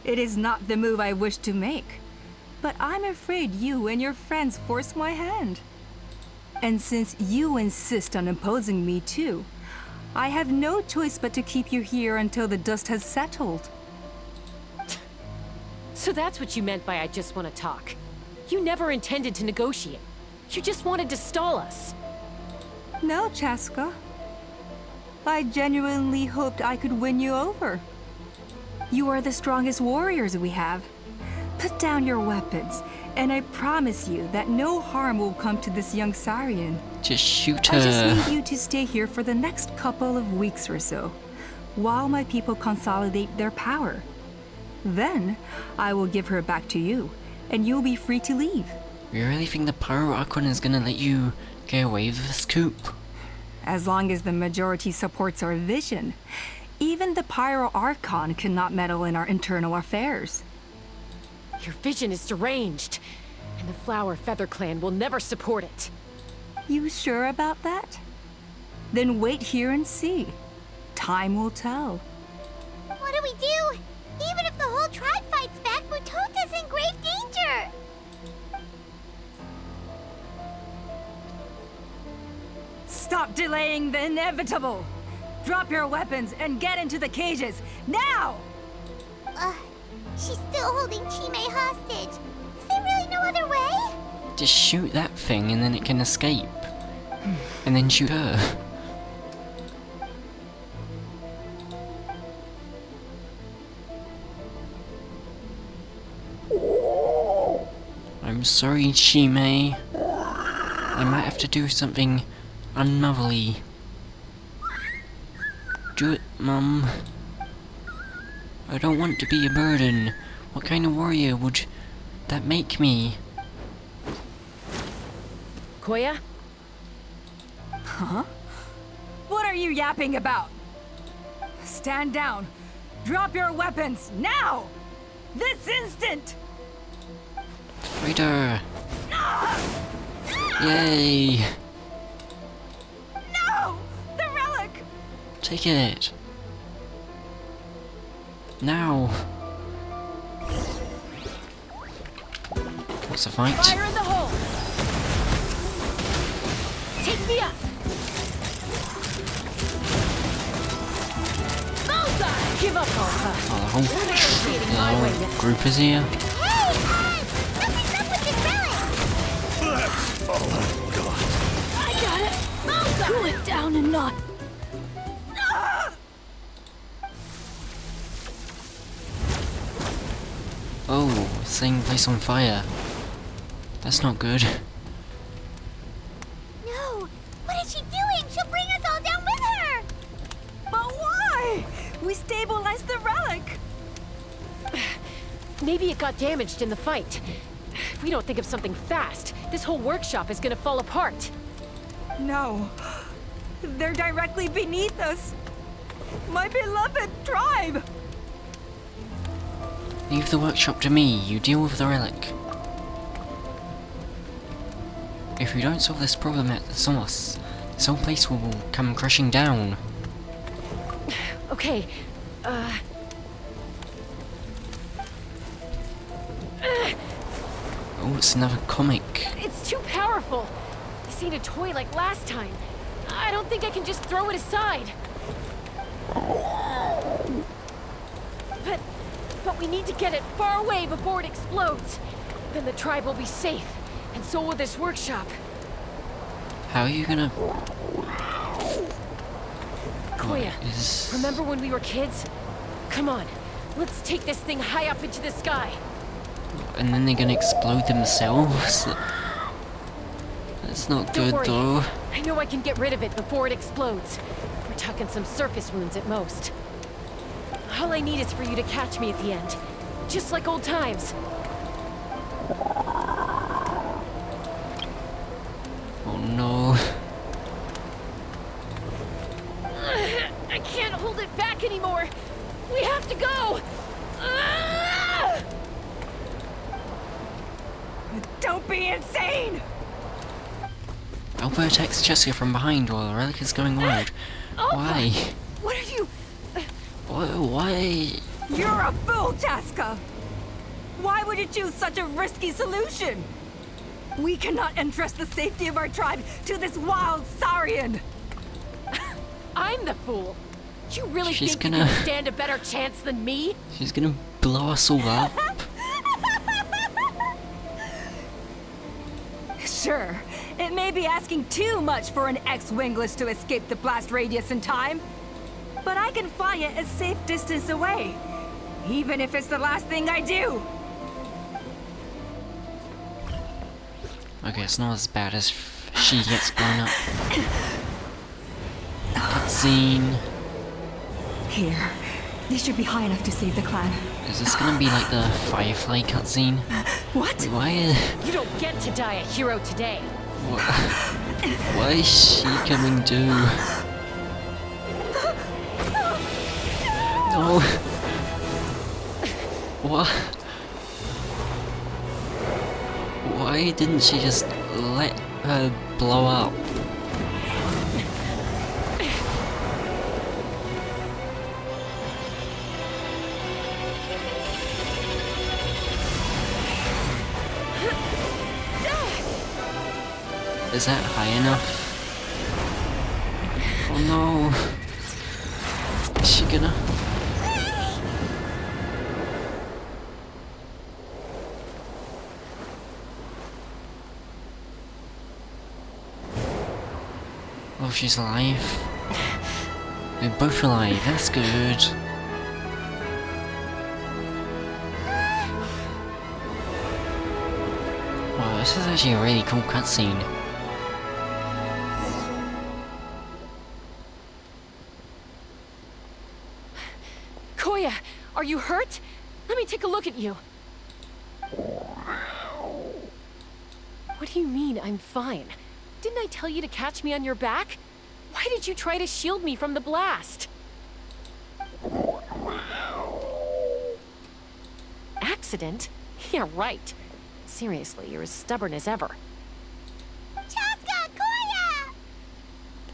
It is not the move I wish to make, but I'm afraid you and your friends force my hand. And since you insist on imposing me too, I have no choice but to keep you here until the dust has settled. So that's what you meant by I just want to talk. You never intended to negotiate. You just wanted to stall us. No, Chasca. I genuinely hoped I could win you over. You are the strongest warriors we have. Put down your weapons, and I promise you that no harm will come to this young Saurian. Just shoot her. I just need you to stay here for the next couple of weeks or so, while my people consolidate their power. Then, I will give her back to you, and you'll be free to leave. You really think the Pyro Archon is gonna let you get away with this coup? As long as the majority supports our vision, even the Pyro Archon cannot meddle in our internal affairs. Your vision is deranged, and the Flower Feather Clan will never support it. You sure about that? Then wait here and see. Time will tell. What do we do? Even if the whole tribe fights back, Mutota's in grave danger! Stop delaying the inevitable! Drop your weapons and get into the cages, now! She's still holding Chime hostage. Is there really no other way? Just shoot that thing and then it can escape. And then shoot her. I'm sorry, Chime. I might have to do something unmotherly. Do it, Mum. I don't want to be a burden. What kind of warrior would that make me? Koya? Huh? What are you yapping about? Stand down. Drop your weapons, now! This instant! Raider! Yay! No! The relic! Take it! Now! What's the fight? Fire in the hole! Take me up! Bullseye! Give up, Alpha. Oh, the whole group is here. Hey, something's up with this relic! I got it! Bullseye! Cool it down and not. Oh, setting the place on fire. That's not good. No! What is she doing? She'll bring us all down with her! But why? We stabilized the relic! Maybe it got damaged in the fight. If we don't think of something fast, this whole workshop is gonna fall apart. No. They're directly beneath us. My beloved tribe! Leave the workshop to me, you deal with the relic. If we don't solve this problem at the source, this whole place will come crashing down. Okay, Oh, it's another comic. it's too powerful. This ain't a toy like last time. I don't think I can just throw it aside. But we need to get it far away before it explodes. Then the tribe will be safe, and so will this workshop. How are you gonna... Koya, Is... remember when we were kids? Come on, let's take this thing high up into the sky. And then they're gonna explode themselves? That's not Don't good worry. though. I know I can get rid of it before it explodes. We're talking some surface wounds at most. All I need is for you to catch me at the end. Just like old times. Oh no. I can't hold it back anymore. We have to go. Ah! Don't be insane! Alpha attacks Chasca from behind while the relic is going wild. Alpha! Why? What are you... Why? You're a fool, Chasca! Why would you choose such a risky solution? We cannot entrust the safety of our tribe to this wild Saurian! I'm the fool. You really She's think you gonna- can stand a better chance than me? She's gonna blow us all up. Sure, it may be asking too much for an ex-wingless to escape the blast radius in time. But I can fly it a safe distance away, even if it's the last thing I do. Okay, it's not as bad as she gets blown up. Cutscene. Here, this should be high enough to save the clan. Is this gonna be like the Firefly cutscene? What? Wait, why? You don't get to die a hero today. Why is she coming too? No. What? Why didn't she just let her blow up? Is that high enough? Oh no. Is she gonna... Oh, she's alive. They're both alive, that's good. Wow, this is actually a really cool cutscene. Koya, are you hurt? Let me take a look at you. What do you mean, I'm fine? Didn't I tell you to catch me on your back? Why Why did you try to shield me from the blast? Accident? Yeah, right. Seriously, you're as stubborn as ever. Chasca, Koya!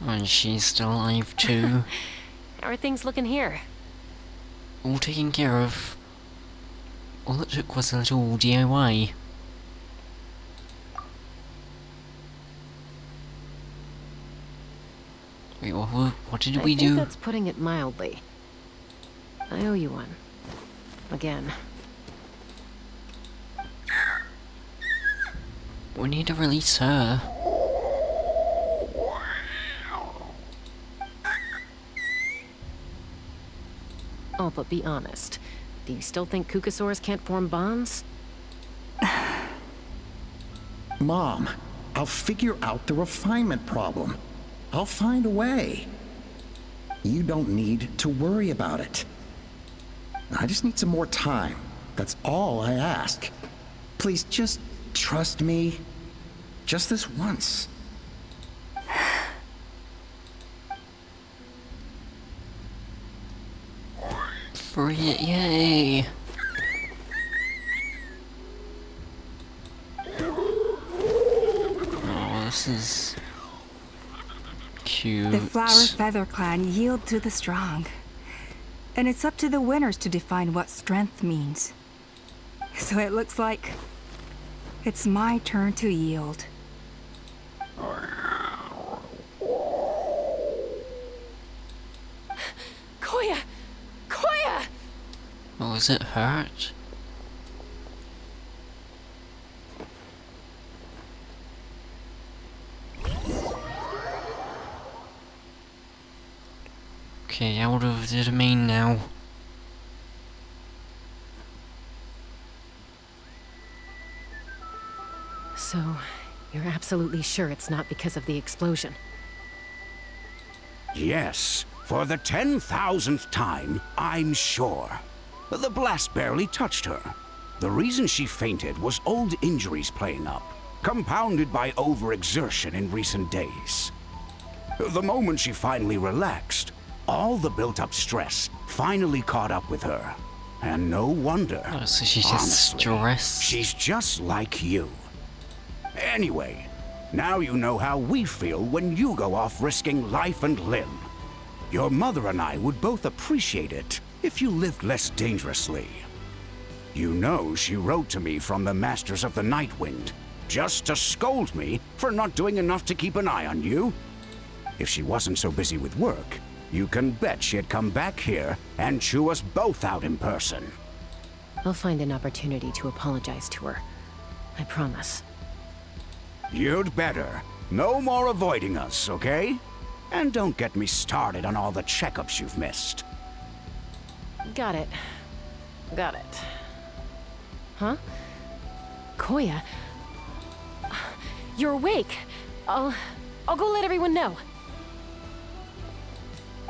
And she's still alive too. How are things looking here? All taken care of. All it took was a little DIY. Wait, what did we I think do? that's putting it mildly. I owe you one. Again. We need to release her. Oh, but be honest. Do you still think Kukasaurs can't form bonds? Mom, I'll figure out the refinement problem. I'll find a way. You don't need to worry about it. I just need some more time. That's all I ask. Please just trust me. Just this once. Free it, yay! Oh, this is cute. The Flower Feather Clan yield to the strong. And it's up to the winners to define what strength means. So it looks like it's my turn to yield. Koya! Koya! Oh, is it hurt? Okay, out of the domain now. So, you're absolutely sure it's not because of the explosion? Yes, for the 10,000th time, I'm sure. The blast barely touched her. The reason she fainted was old injuries playing up, compounded by overexertion in recent days. The moment she finally relaxed, all the built-up stress finally caught up with her. And no wonder. Oh, so she's just Honestly, stressed. she's just like you. Anyway, now you know how we feel when you go off risking life and limb. Your mother and I would both appreciate it if you lived less dangerously. You know she wrote to me from the Masters of the Nightwind, just to scold me for not doing enough to keep an eye on you. If she wasn't so busy with work, you can bet she'd come back here and chew us both out in person. I'll find an opportunity to apologize to her. I promise. You'd better. No more avoiding us, okay? And don't get me started on all the checkups you've missed. Got it. Got it. Huh? Koya? You're awake. I'll go let everyone know.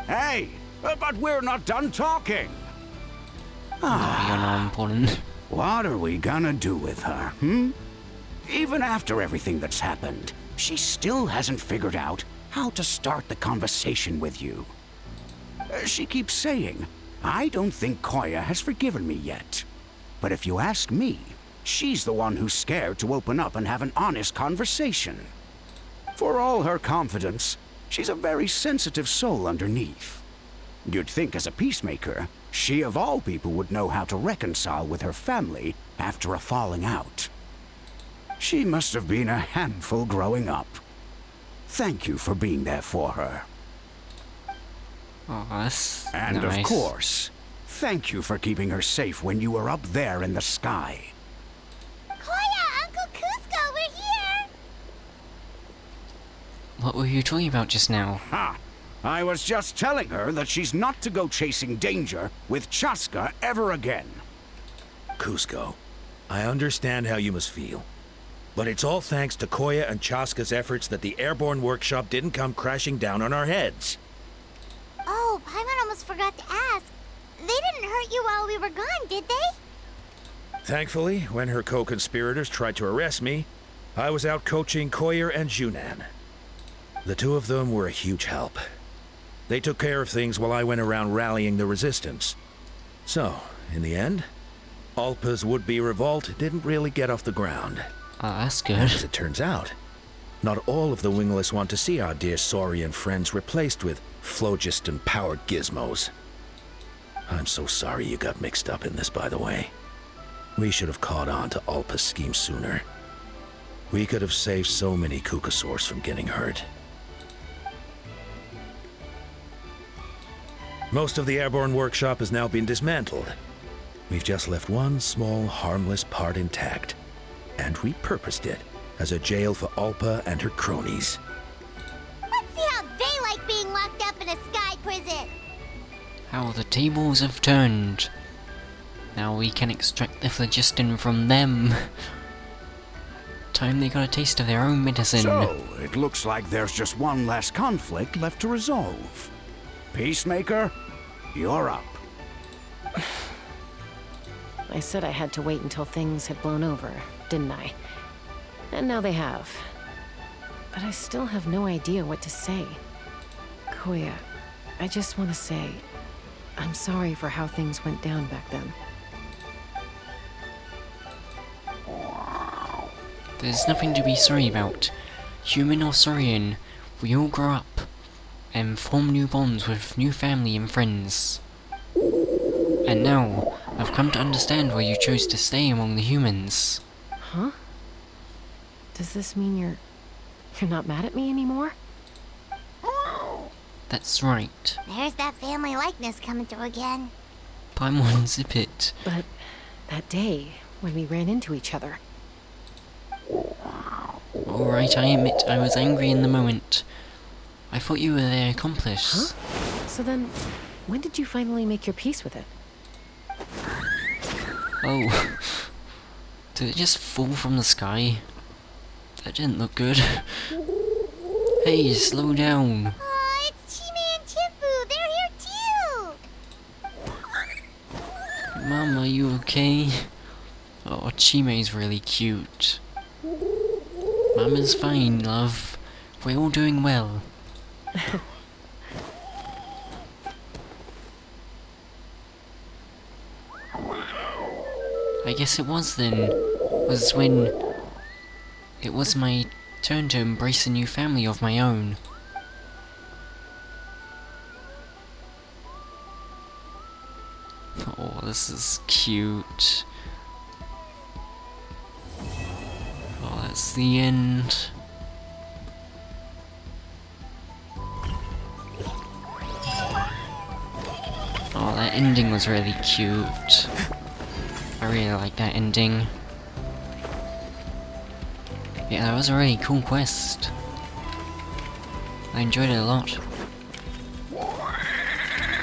Hey, but we're not done talking. You're not important. What are we gonna do with her, hmm? Even after everything that's happened, she still hasn't figured out how to start the conversation with you. She keeps saying, I don't think Koya has forgiven me yet. But if you ask me, she's the one who's scared to open up and have an honest conversation. For all her confidence, she's a very sensitive soul underneath. You'd think as a peacemaker, she of all people would know how to reconcile with her family after a falling out. She must have been a handful growing up. Thank you for being there for her. Oh, that's And nice. of course, thank you for keeping her safe when you were up there in the sky. Koya, Uncle Cusco, we're here! What were you talking about just now? Ha! I was just telling her that she's not to go chasing danger with Chasca ever again. Cusco, I understand how you must feel. But it's all thanks to Koya and Chasca's efforts that the airborne workshop didn't come crashing down on our heads. Oh, Paimon almost forgot to ask. They didn't hurt you while we were gone, did they? Thankfully, when her co-conspirators tried to arrest me, I was out coaching Koyer and Junan. The two of them were a huge help. They took care of things while I went around rallying the resistance. So, in the end, Alpa's would-be revolt didn't really get off the ground. That's good. And as it turns out, not all of the wingless want to see our dear Saurian friends replaced with phlogiston-powered gizmos. I'm so sorry you got mixed up in this, by the way. We should have caught on to Alpa's scheme sooner. We could have saved so many Kukasaurs from getting hurt. Most of the airborne workshop has now been dismantled. We've just left one small, harmless part intact, and repurposed it as a jail for Alpa and her cronies. Let's see how they like being locked up in a sky prison. How the tables have turned. Now we can extract the phlogiston from them. Time they got a taste of their own medicine. So, it looks like there's just one last conflict left to resolve. Peacemaker, you're up. I said I had to wait until things had blown over, didn't I? And now they have. But I still have no idea what to say. Koya, I just want to say, I'm sorry for how things went down back then. There's nothing to be sorry about. Human or Saurian, we all grow up and form new bonds with new family and friends. And now, I've come to understand why you chose to stay among the humans. Huh? Does this mean you're not mad at me anymore? That's right. There's that family likeness coming through again. Paimon, zip it. But that day, when we ran into each other... Alright, I admit I was angry in the moment. I thought you were their accomplice. Huh? So then, when did you finally make your peace with it? Oh. Did it just fall from the sky? That didn't look good. Hey, slow down. Oh, it's Chime and Chimpu. They're here too. Mom, are you okay? Oh, Chime's really cute. Mama's fine, love. We're all doing well. I guess it was then. Was when it was my turn to embrace a new family of my own. Oh, this is cute. Oh, that's the end. Oh, that ending was really cute. I really like that ending. Yeah, that was a really cool quest. I enjoyed it a lot.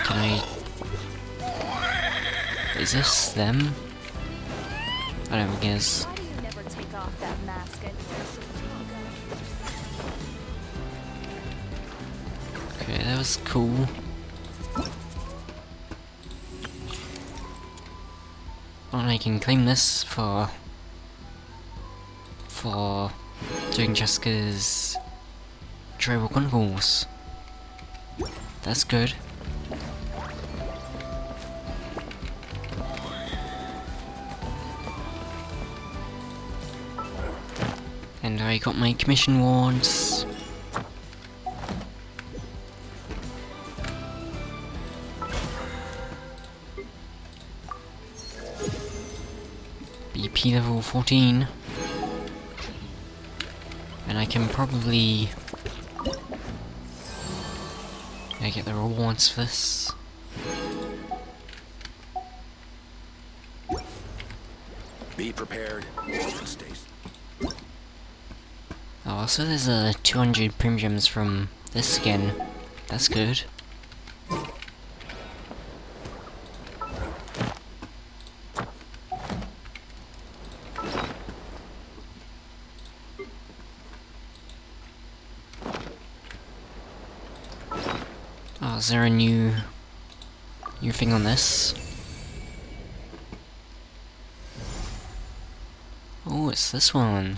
Can I... Is this them? I don't guess. Why do you never take off that mask Okay, that was cool. And I can claim this for doing Chasca's Chronicals. That's good. And I got my commission wards. BP level 14. And I can probably... I get the rewards for this. Be prepared. Stays. Oh, so there's 200 premiums from this again. That's good. Oh, is there a new thing on this? Oh, it's this one.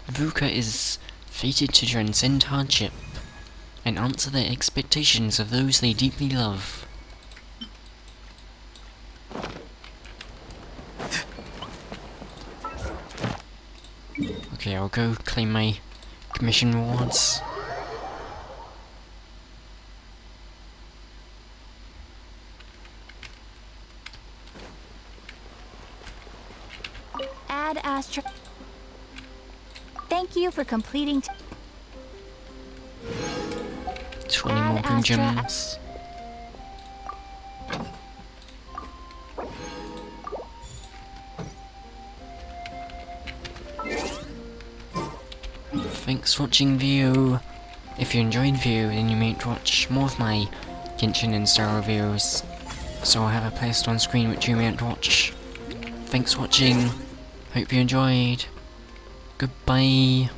Vuka is fated to transcend hardship and answer the expectations of those they deeply love. Okay, I'll go claim my commission rewards. Add Astra. Thank you for completing. 20 Add more blue Astra. gems. Thanks for watching video. If you enjoyed video, then you might watch more of my Genshin and Star reviews. So I'll have a playlist on screen which you might watch. Thanks for watching. Hope you enjoyed. Goodbye.